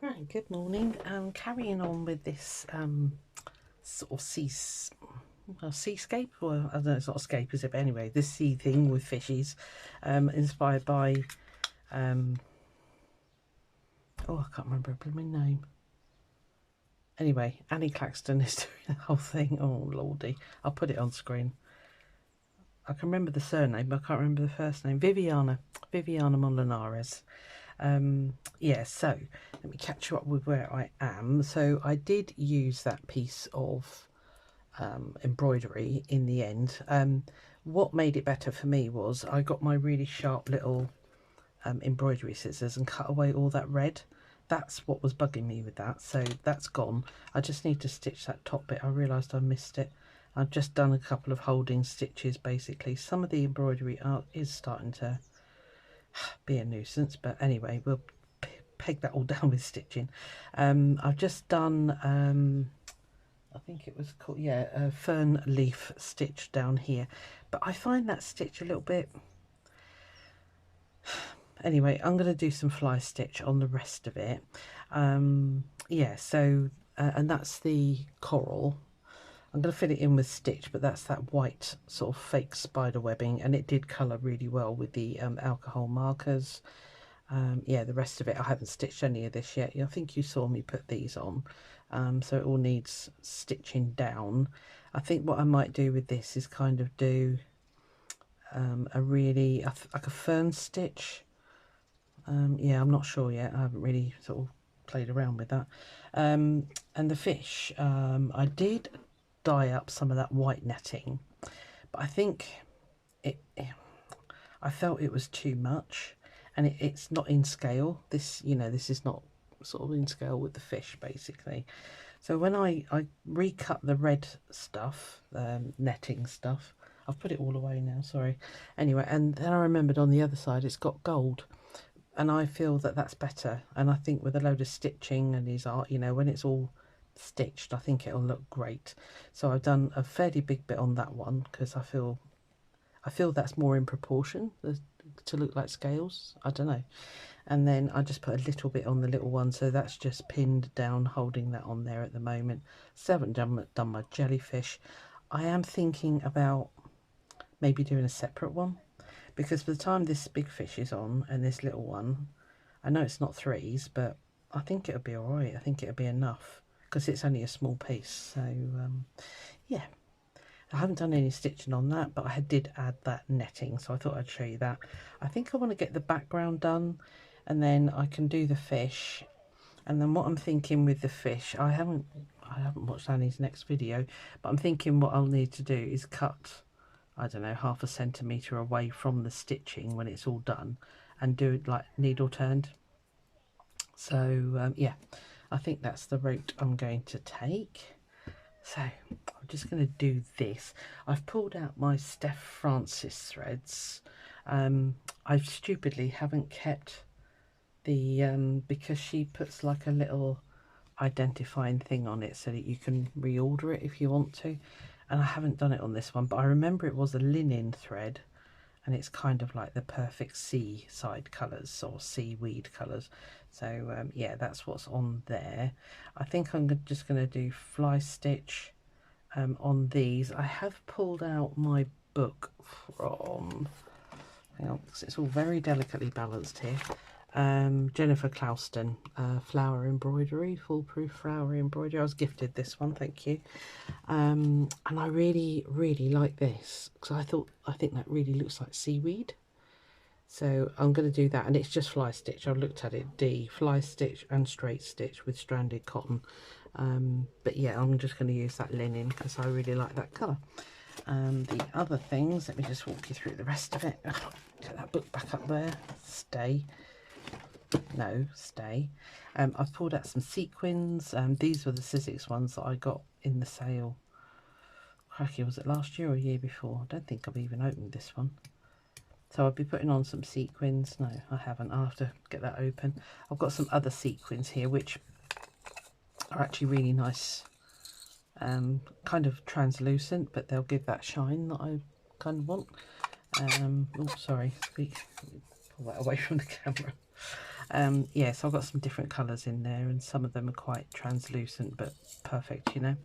Right, good morning. Carrying on with this sort of seascape, well, I don't know, it's not a scape, is it? But anyway, this sea thing with fishies, inspired by oh, I can't remember her blooming name. Anyway, Annie Claxton is doing the whole thing. Oh lordy, I'll put it on screen. I can remember the surname, but I can't remember the first name. Viviana Molinares. Yeah, so let me catch you up with where I am. So I did use that piece of embroidery in the end. What made it better for me was I got my really sharp little embroidery scissors and cut away all that red. That's what was bugging me with that, so that's gone. I just need to stitch that top bit. I realised I missed it. I've just done a couple of holding stitches basically. Some of the embroidery is starting to be a nuisance, but anyway, we'll peg that all down with stitching. I've just done I think it was called, yeah, a fern leaf stitch down here, but I find that stitch a little bit, anyway, I'm going to do some fly stitch on the rest of it. Yeah, so and that's the coral. I'm going to fill it in with stitch, but that's that white sort of fake spider webbing, and it did colour really well with the alcohol markers. Yeah, the rest of it I haven't stitched any of this yet. I think you saw me put these on, so it all needs stitching down. I think what I might do with this is kind of do a really like a fern stitch. Yeah, I'm not sure yet. I haven't really sort of played around with that. And the fish, I did dye up some of that white netting, but I think I felt it was too much, and it's not in scale. This, you know, this is not sort of in scale with the fish basically. So when I recut the red stuff, netting stuff, I've put it all away now, sorry. Anyway, and then I remembered on the other side it's got gold, and I feel that that's better. And I think with a load of stitching and his art, you know, when it's all stitched, I think it'll look great. So I've done a fairly big bit on that one because I feel that's more in proportion to look like scales. I don't know. And then I just put a little bit on the little one, so that's just pinned down, holding that on there at the moment. Still haven't done my jellyfish. I am thinking about maybe doing a separate one, because by the time this big fish is on and this little one, I know it's not threes, but I think it'll be all right. I think it'll be enough because it's only a small piece. So yeah, I haven't done any stitching on that, but I did add that netting, so I thought I'd show you that. I think I want to get the background done, and then I can do the fish. And then what I'm thinking with the fish, I haven't watched Annie's next video, but I'm thinking what I'll need to do is cut, I don't know, 1/2 centimetre away from the stitching when it's all done, and do it like needle turned. So yeah, I think that's the route I'm going to take. So I'm just going to do this. I've pulled out my Steph Francis threads. I stupidly haven't kept the because she puts like a little identifying thing on it so that you can reorder it if you want to, and I haven't done it on this one, but I remember it was a linen thread, and it's kind of like the perfect seaside colours or seaweed colours. So yeah, that's what's on there. I think I'm just going to do fly stitch on these. I have pulled out my book from, hang on, because it's all very delicately balanced here. Jennifer Clouston, flower embroidery, foolproof flower embroidery. I was gifted this one, thank you. And I really like this because I think that really looks like seaweed. So I'm going to do that, and it's just fly stitch. I looked at it, fly stitch and straight stitch with stranded cotton. But yeah, I'm just going to use that linen because I really like that colour. The other things, let me just walk you through the rest of it. Get that book back up there. Stay. I've pulled out some sequins. These were the Sizzix ones that I got in the sale. Cracky, was it last year or year before? I don't think I've even opened this one. So I'll be putting on some sequins. No, I haven't. I'll have to get that open. I've got some other sequins here which are actually really nice. Kind of translucent, but they'll give that shine that I kind of want. Oh, sorry, pull that away from the camera. Yeah, so I've got some different colours in there, and some of them are quite translucent but perfect, you know.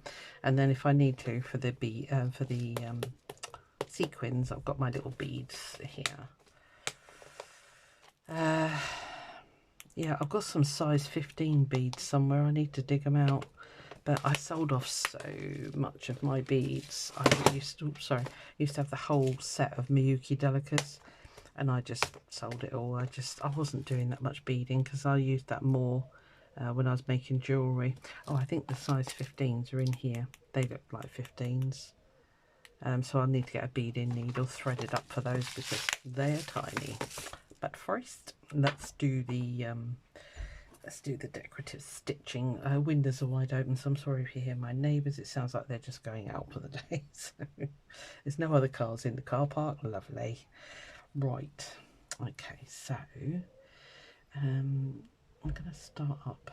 And then if I need to for the sequins, I've got my little beads here. Yeah, I've got some size 15 beads somewhere. I need to dig them out, but I sold off so much of my beads. I used to have the whole set of Miyuki Delicas, and I just sold it all. I wasn't doing that much beading because I used that more when I was making jewellery. Oh, I think the size 15s are in here. They look like 15s. So I'll need to get a beading needle threaded up for those because they're tiny. But first, let's do the decorative stitching. Windows are wide open, so I'm sorry if you hear my neighbours. It sounds like they're just going out for the day. So there's no other cars in the car park. Lovely. Right. Okay, so I'm going to start up.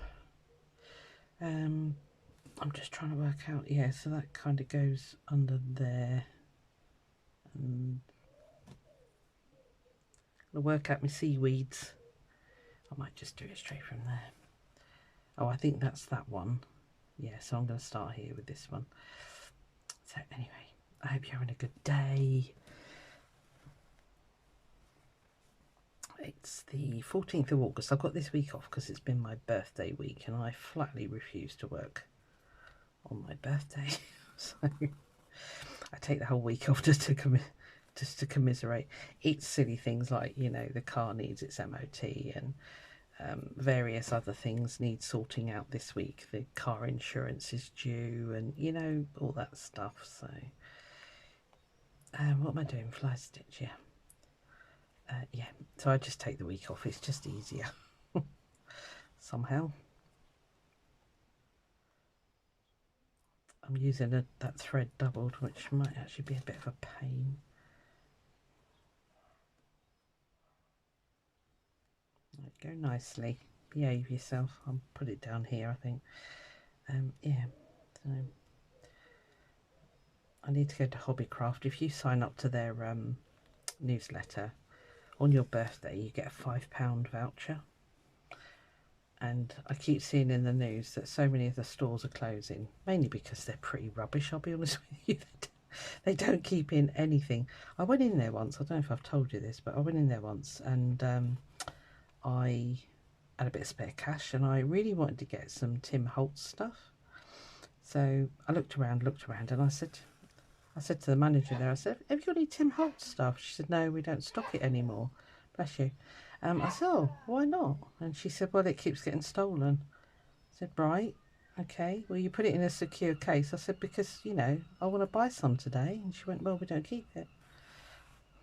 I'm just trying to work out. Yeah, so that kind of goes under there. And I'll work out my seaweeds. I might just do it straight from there. Oh, I think that's that one. Yeah, so I'm going to start here with this one. So anyway, I hope you're having a good day. It's the 14th of August. I've got this week off because it's been my birthday week, and I flatly refuse to work on my birthday. So I take the whole week off just to commiserate. It's silly things like, you know, the car needs its MOT, and various other things need sorting out this week. The car insurance is due, and you know, all that stuff. So what am I doing? Fly stitch, yeah. Yeah, so I just take the week off. It's just easier somehow. I'm using that thread doubled, which might actually be a bit of a pain. Go nicely. Behave yourself. I'll put it down here, I think. Yeah, so I need to go to Hobbycraft. If you sign up to their newsletter, on your birthday you get a £5 voucher. And I keep seeing in the news that so many of the stores are closing, mainly because they're pretty rubbish, I'll be honest with you. They don't keep in anything. I went in there once, I don't know if I've told you this, but I went in there once, and I had a bit of spare cash, and I really wanted to get some Tim Holtz stuff. So I looked around, and I said to the manager there, I said, have you got any Tim Holtz stuff? She said, no, we don't stock it anymore. Bless you. I said, oh, why not? And she said, well, it keeps getting stolen. I said, right, okay, well, you put it in a secure case. I said, because, you know, I want to buy some today. And she went, well, we don't keep it.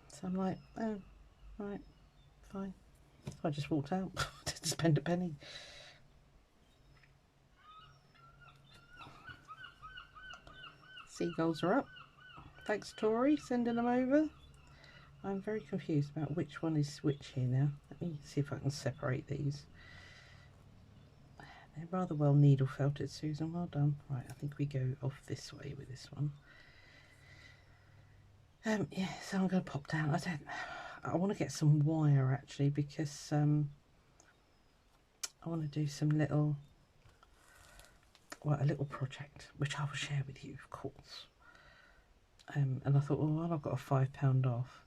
So I'm like, oh, right, fine. So I just walked out. Didn't spend a penny. Seagulls are up. Thanks, Tori, sending them over. I'm very confused about which one is which here now. Let me see if I can separate these. They're rather well needle felted, Susan. Well done. Right, I think we go off this way with this one. Yeah, so I'm going to pop down. I want to get some wire actually, because I want to do some little, well, a little project which I will share with you, of course. And I thought, well, I've got a £5 off.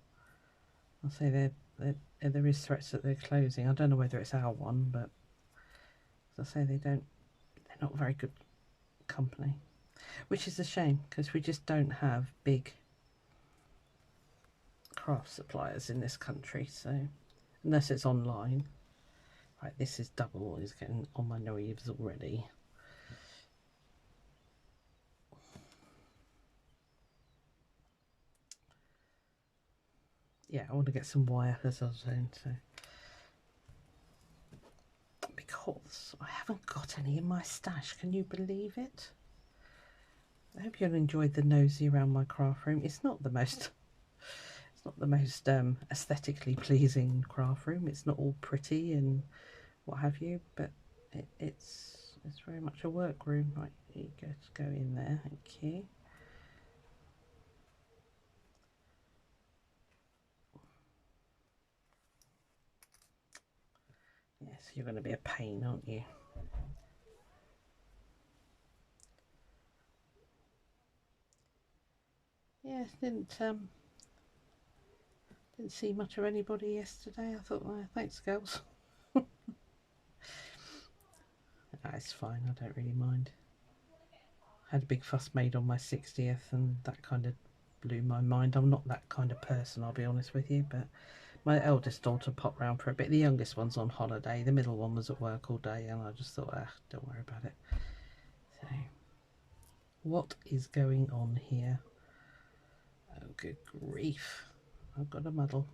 I'll say there is threats that they're closing. I don't know whether it's our one, but as I say, they're not a very good company, which is a shame because we just don't have big craft suppliers in this country. So unless it's online. Right, this is double, is getting on my nerves already. Yeah, I want to get some wire, as I was saying, so. Because I haven't got any in my stash, can you believe it? I hope you'll enjoy the nosy around my craft room. It's not the most aesthetically pleasing craft room. It's not all pretty and what have you, but it's very much a work room. Right, here you go in there. Thank you. Yes, You're going to be a pain, aren't you? Yeah, didn't see much of anybody yesterday. I thought, well, thanks, girls. It's fine. I don't really mind. Had a big fuss made on my 60th, and that kind of blew my mind. I'm not that kind of person, I'll be honest with you, but my eldest daughter popped round for a bit. The youngest one's on holiday. The middle one was at work all day, and I just thought, don't worry about it. So, what is going on here? Oh, good grief. I've got a muddle.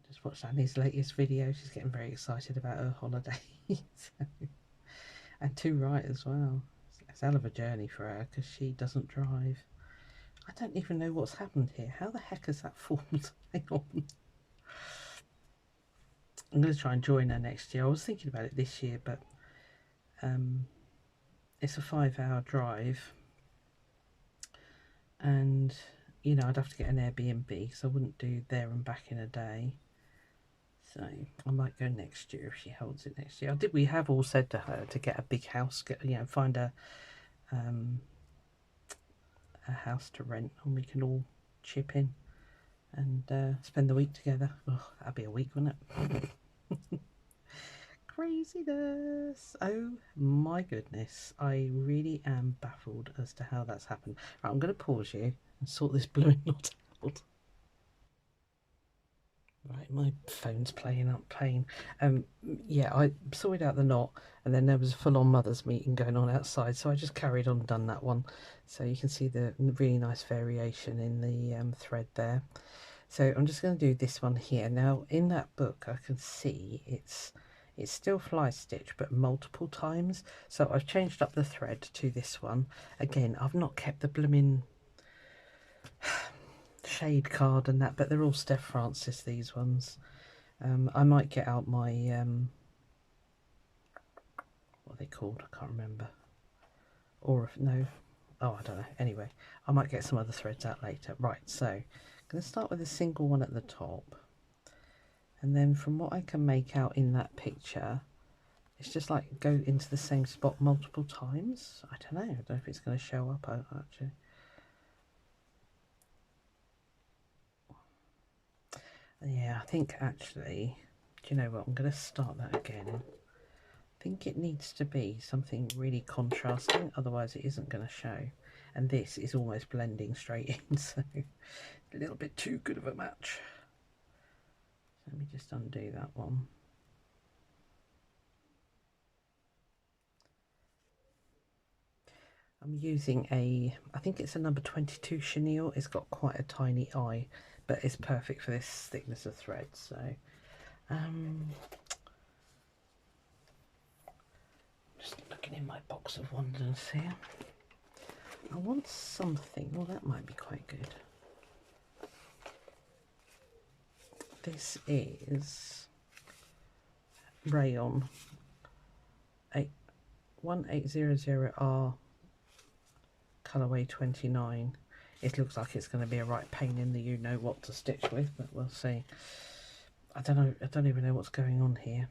Just watched Annie's latest video. She's getting very excited about her holiday. So, and too right as well. It's a hell of a journey for her because she doesn't drive. I don't even know what's happened here. How the heck has that formed? Hang on. I'm going to try and join her next year. I was thinking about it this year, but it's a 5-hour drive. And, you know, I'd have to get an Airbnb because I wouldn't do there and back in a day. So I might go next year if she holds it next year. We have all said to her to get a big house, find a house to rent, and we can all chip in and spend the week together. Oh, that'd be a week, wouldn't it? Craziness. Oh my goodness, I really am baffled as to how that's happened. Right, I'm going to pause you and sort this blowing knot out. Right, my phone's playing up pain. Yeah, I sorted out the knot, and then there was a full-on mothers meeting going on outside, so I just carried on and done that one. So you can see the really nice variation in the thread there. So I'm just going to do this one here. Now, in that book, I can see it's still fly stitch, but multiple times. So I've changed up the thread to this one. Again, I've not kept the blooming shade card and that, but they're all Steph Francis, these ones. I might get out my what are they called? I can't remember. Or if no, oh, I don't know. Anyway, I might get some other threads out later. Right, so I'm going to start with a single one at the top, and then from what I can make out in that picture, it's just like go into the same spot multiple times. I don't know. I don't know if it's going to show up actually. Yeah, I think actually, do you know what? I'm going to start that again. I think it needs to be something really contrasting, otherwise it isn't going to show. And this is almost blending straight in, so a little bit too good of a match. Let me just undo that one. I'm using I think it's a number 22 chenille. It's got quite a tiny eye, but it's perfect for this thickness of thread. So just looking in my box of wonders here. I want something, well, that might be quite good. This is rayon 1800R colorway 29. It looks like it's going to be a right pain in the you-know-what to stitch with, but we'll see. I don't know. I don't even know what's going on here.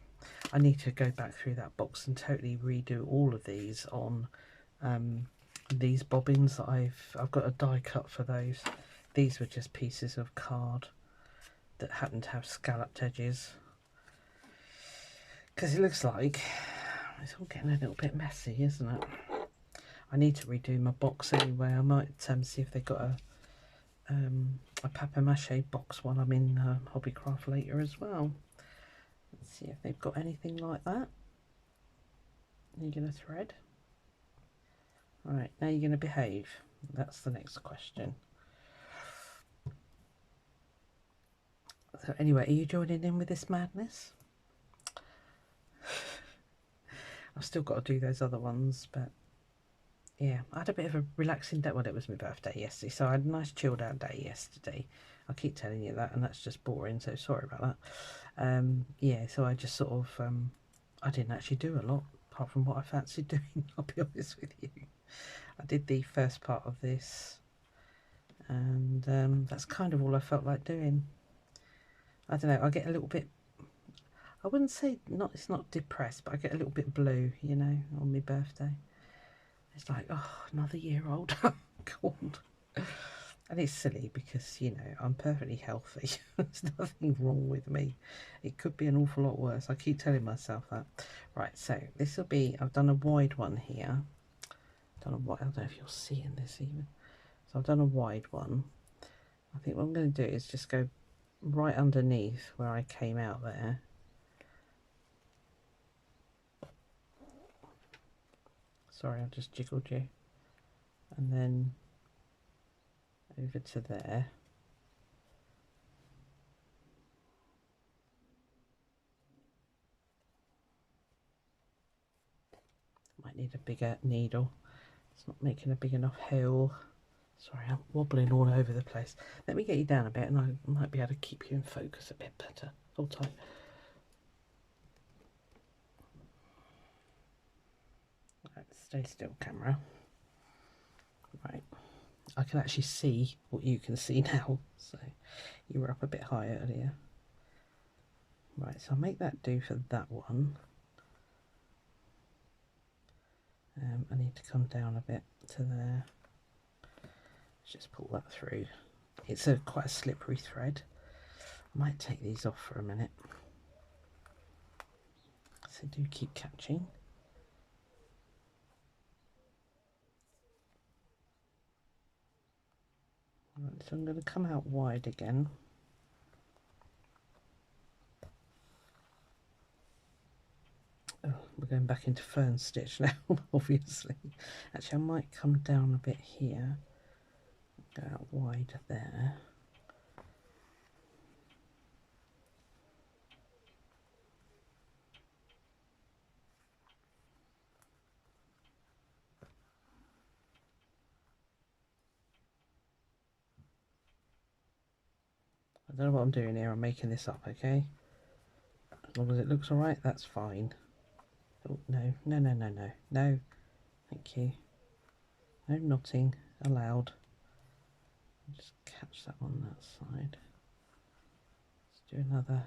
I need to go back through that box and totally redo all of these on these bobbins that I've got a die cut for those. These were just pieces of card that happen to have scalloped edges, because it looks like it's all getting a little bit messy, isn't it? I need to redo my box anyway. I might see if they've got a papier-mâché box while I'm in Hobbycraft later as well. Let's see if they've got anything like that. You're going to thread. Right, now you're going to behave. That's the next question. So anyway, are you joining in with this madness? I've still got to do those other ones, but yeah, I had a bit of a relaxing day. Well, it was my birthday yesterday, so I had a nice chilled out day yesterday. I keep telling you that, and that's just boring, so sorry about that. Yeah, so I just sort of, I didn't actually do a lot, apart from what I fancied doing, I'll be honest with you. I did the first part of this, and that's kind of all I felt like doing. I don't know, I get a little bit, I wouldn't say not, it's not depressed, but I get a little bit blue, you know, on my birthday. It's like, oh, another year old. God. And it's silly because, you know, I'm perfectly healthy. There's nothing wrong with me. It could be an awful lot worse. I keep telling myself that. Right, so this will be, I've done a wide one here. I don't know if you're seeing this even. So I've done a wide one. I think what I'm going to do is just go right underneath where I came out there. Sorry, I just jiggled you. And then over to there. Might need a bigger needle. It's not making a big enough hole. Sorry, I'm wobbling all over the place. Let me get you down a bit and I might be able to keep you in focus a bit better. Hold tight. Right, stay still, camera. Right, I can actually see what you can see now. So you were up a bit high earlier. Right, so I'll make that do for that one. I need to come down a bit to there. Let's just pull that through. It's quite a slippery thread. I might take these off for a minute. So do keep catching. Right, so I'm going to come out wide again. Oh, we're going back into fern stitch now, obviously. Actually, I might come down a bit here. Go out wide there. I don't know what I'm doing here. I'm making this up, okay? As long as it looks all right, that's fine. Oh, no, no, no, no, no, no. Thank you. No knotting allowed. Just catch that on that side. Let's do another.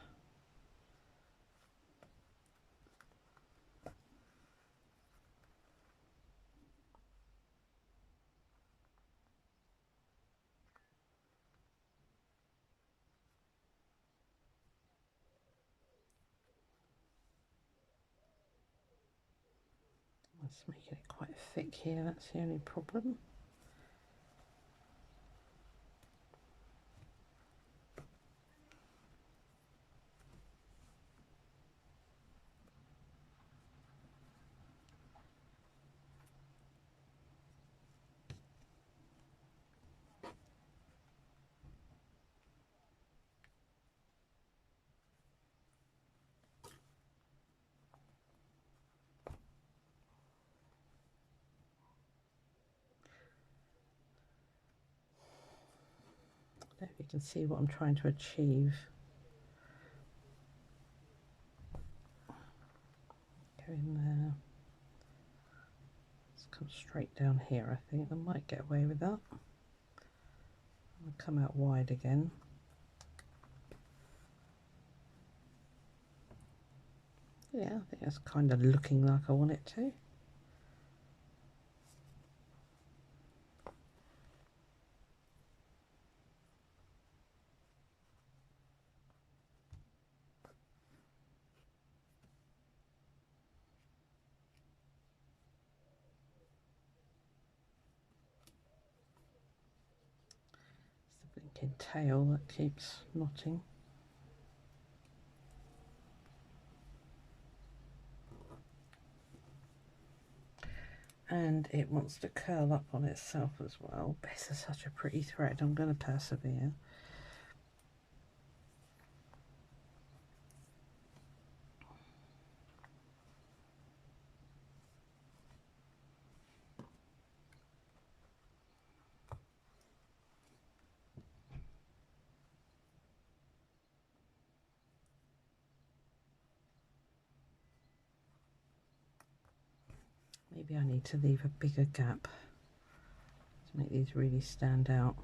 Let's make it quite thick here. That's the only problem. I don't know if you can see what I'm trying to achieve. Go in there. Let's come straight down here. I think I might get away with that. I'll come out wide again. Yeah, I think that's kind of looking like I want it to. It's the blinking tail that keeps knotting. And it wants to curl up on itself as well. This is such a pretty thread. I'm going to persevere. Maybe I need to leave a bigger gap to make these really stand out.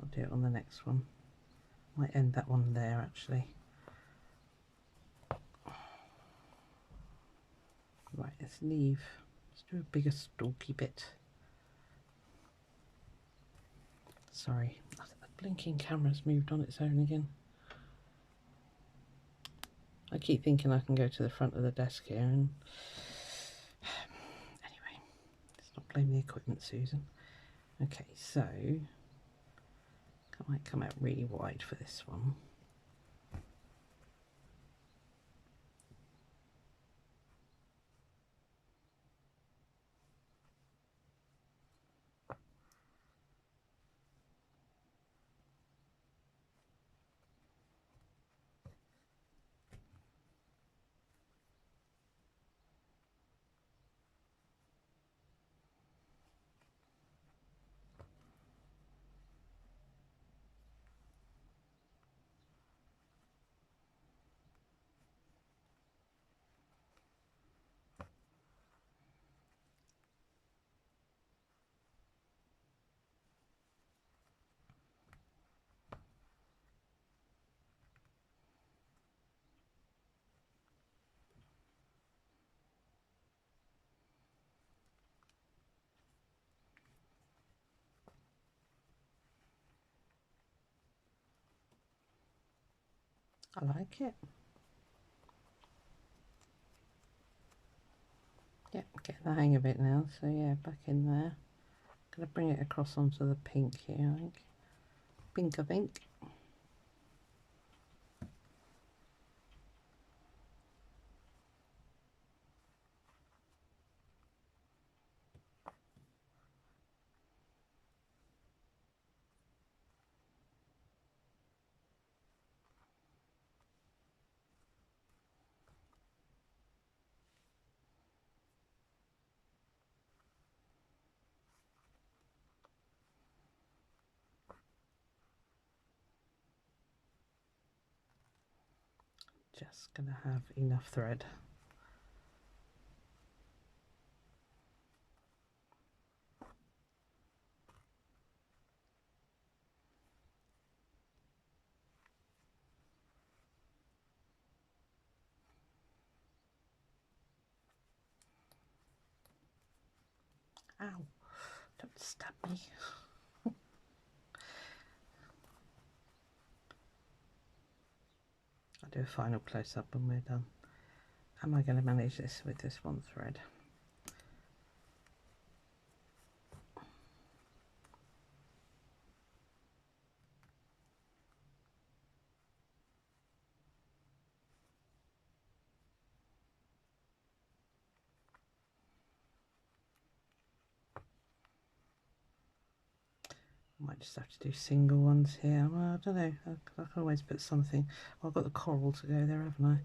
I'll do it on the next one. Might end that one there actually. Right, let's do a bigger stalky bit. Sorry, the blinking camera's moved on its own again. I keep thinking I can go to the front of the desk here and anyway, let's not blame the equipment, Susan. Okay, so I might come out really wide for this one. I like it. Yeah, getting the hang of it now. So yeah, back in there. Gonna bring it across onto the pink here, I think. Pink, I think. Just gonna have enough thread. Ow, don't stab me. I'll do a final close-up when we're done. Am I going to manage this with this one thread? Might just have to do single ones here. Well, I don't know. I can always put something. I've got the coral to go there, haven't I?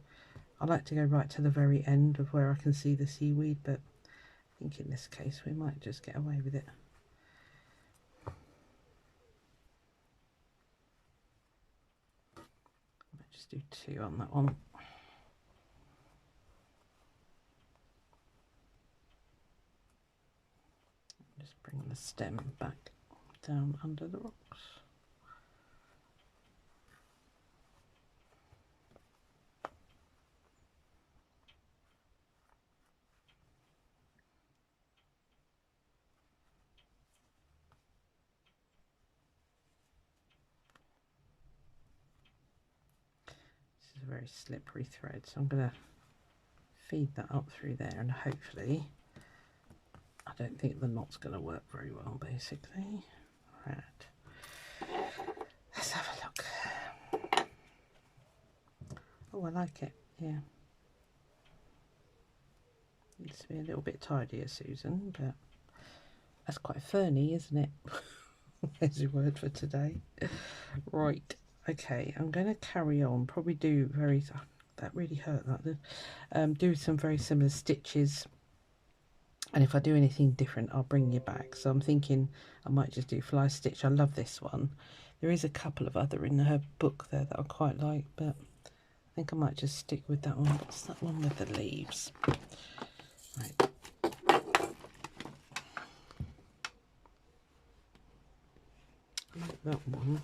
I like to go right to the very end of where I can see the seaweed, but I think in this case we might just get away with it. Might just do 2 on that one. Just bring the stem back down under the rocks. This is a very slippery thread, so I'm going to feed that up through there, and hopefully, I don't think the knot's going to work very well, basically. Right, let's have a look. Oh, I like it, yeah. Needs to be a little bit tidier, Susan, but that's quite ferny, isn't it? There's your word for today. Right, okay, I'm going to carry on, probably do that really hurt, that did. Do some very similar stitches, and if I do anything different I'll bring you back. So I'm thinking I might just do fly stitch. I love this one. There is a couple of other in her book there that I quite like, but I think I might just stick with that one. What's that one with the leaves? Right. I like that one.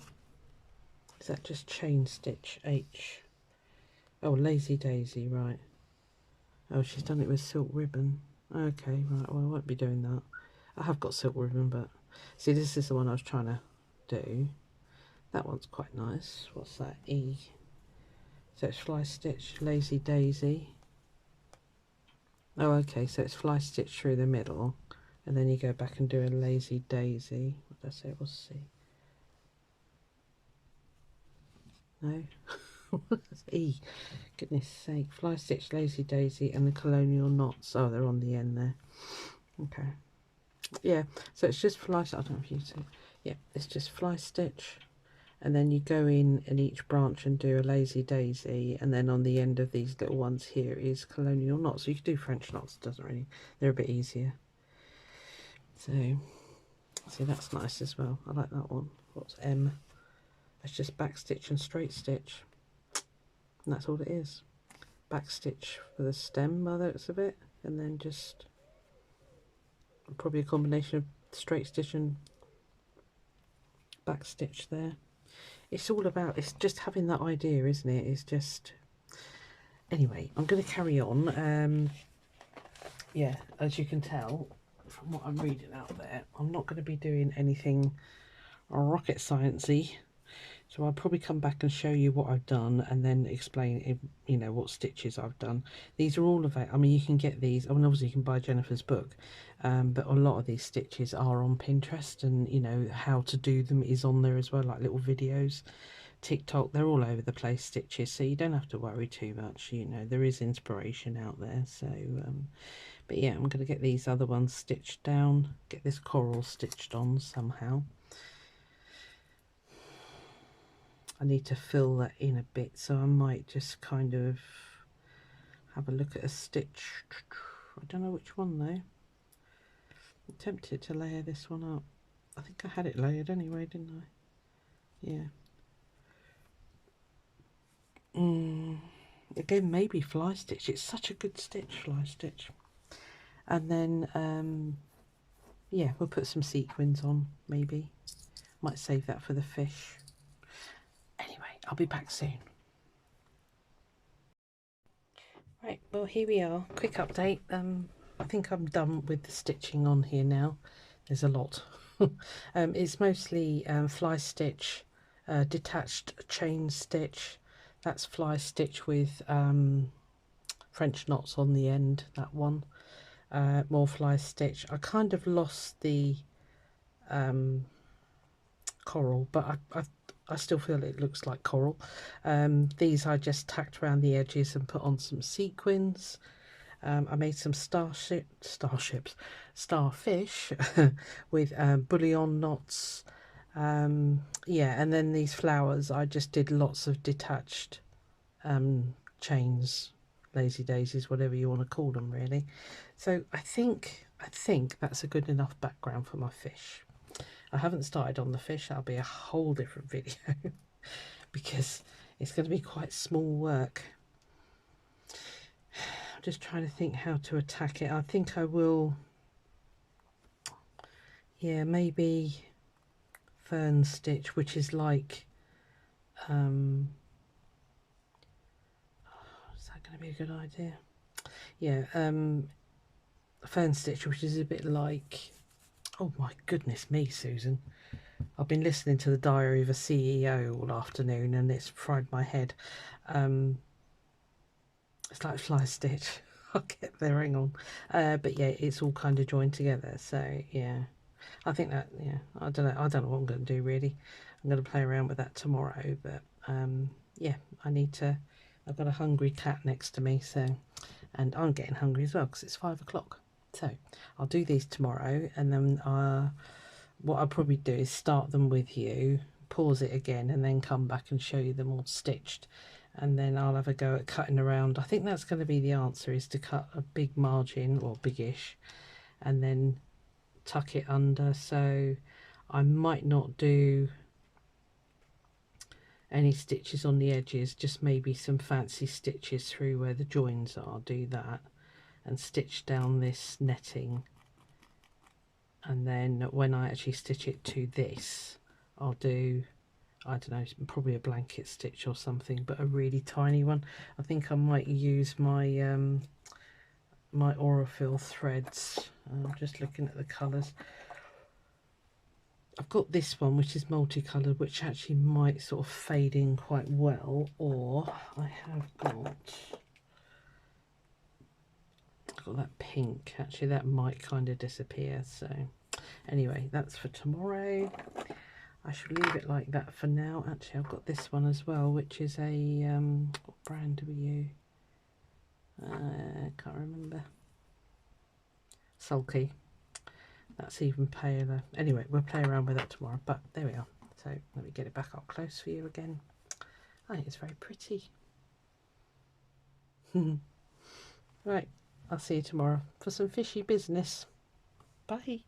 Is that just chain stitch H? Oh, lazy daisy, right. Oh, she's done it with silk ribbon. Okay, right, well I won't be doing that. I have got silk ribbon, but see, this is the one I was trying to do. That one's quite nice. What's that? E. So it's fly stitch, lazy daisy. Oh, okay, so it's fly stitch through the middle, and then you go back and do a lazy daisy. What did I say it was? C. No? E. Goodness sake. Fly stitch, lazy daisy, and the colonial knots. Oh, they're on the end there. Okay. Yeah, so it's just fly stitch. I don't know if you see. Yeah, it's just fly stitch, and then you go in each branch and do a lazy daisy, and then on the end of these little ones here is colonial knots. So you could do French knots, doesn't really, they're a bit easier. So see, that's nice as well. I like that one. What's M? It's just back stitch and straight stitch, and that's all it is. Back stitch for the stem by the looks of it, and then just probably a combination of straight stitch and back stitch there. It's all about, it's just having that idea, isn't it? It's just, anyway, I'm going to carry on. Yeah, as you can tell from what I'm reading out there, I'm not going to be doing anything rocket sciencey. So I'll probably come back and show you what I've done, and then explain, you know, what stitches I've done. These are all available. I mean, you can get these. I mean, obviously you can buy Jennifer's book, but a lot of these stitches are on Pinterest, and you know how to do them is on there as well, like little videos. TikTok, they're all over the place, stitches, so you don't have to worry too much. You know, there is inspiration out there. So but yeah, I'm going to get these other ones stitched down, get this coral stitched on somehow. I need to fill that in a bit, so I might just kind of have a look at a stitch. I don't know which one though. I'm tempted to layer this one up. I think I had it layered anyway, didn't I? Yeah. Again, maybe fly stitch. It's such a good stitch, fly stitch. And then yeah, we'll put some sequins on, maybe. Might save that for the fish. Anyway, I'll be back soon. Right, well here we are. Quick update. I think I'm done with the stitching on here now. There's a lot. It's mostly fly stitch, detached chain stitch. That's fly stitch with French knots on the end, that one. More fly stitch. I kind of lost the coral, but I still feel it looks like coral. These I just tacked around the edges and put on some sequins. I made some starfish with bullion knots. Yeah, and then these flowers I just did lots of detached chains, lazy daisies, whatever you want to call them, really. So I think that's a good enough background for my fish. I haven't started on the fish. That'll be a whole different video because it's going to be quite small work. I'm just trying to think how to attack it. I think I will, yeah, maybe fern stitch, which is like is that going to be a good idea? Yeah, fern stitch, which is a bit like, oh my goodness me, Susan, I've been listening to the Diary of a CEO all afternoon and it's fried my head. It's like fly stitch. I'll get there, hang on. But yeah, it's all kind of joined together. So yeah, I think that, yeah, I don't know what I'm going to do really. I'm going to play around with that tomorrow. But yeah, I've got a hungry cat next to me, so, and I'm getting hungry as well because it's 5 o'clock. So I'll do these tomorrow, and then what I'll probably do is start them with you, pause it again, and then come back and show you them all stitched. And then I'll have a go at cutting around. I think that's going to be the answer, is to cut a big margin, or biggish, and then tuck it under. So I might not do any stitches on the edges, just maybe some fancy stitches through where the joins are. I'll do that and stitch down this netting, and then when I actually stitch it to this, I'll I don't know, probably a blanket stitch or something, but a really tiny one. I think I might use my my Aurifil threads. I'm just looking at the colours. I've got this one which is multicoloured, which actually might sort of fade in quite well, or I have got that pink. Actually, that might kind of disappear. So anyway, that's for tomorrow. I shall leave it like that for now. Actually, I've got this one as well, which is a what brand do we use? Can't remember. Sulky. That's even paler. Anyway, we'll play around with that tomorrow, but there we are. So let me get it back up close for you again. I think it's very pretty. Right, I'll see you tomorrow for some fishy business. Bye.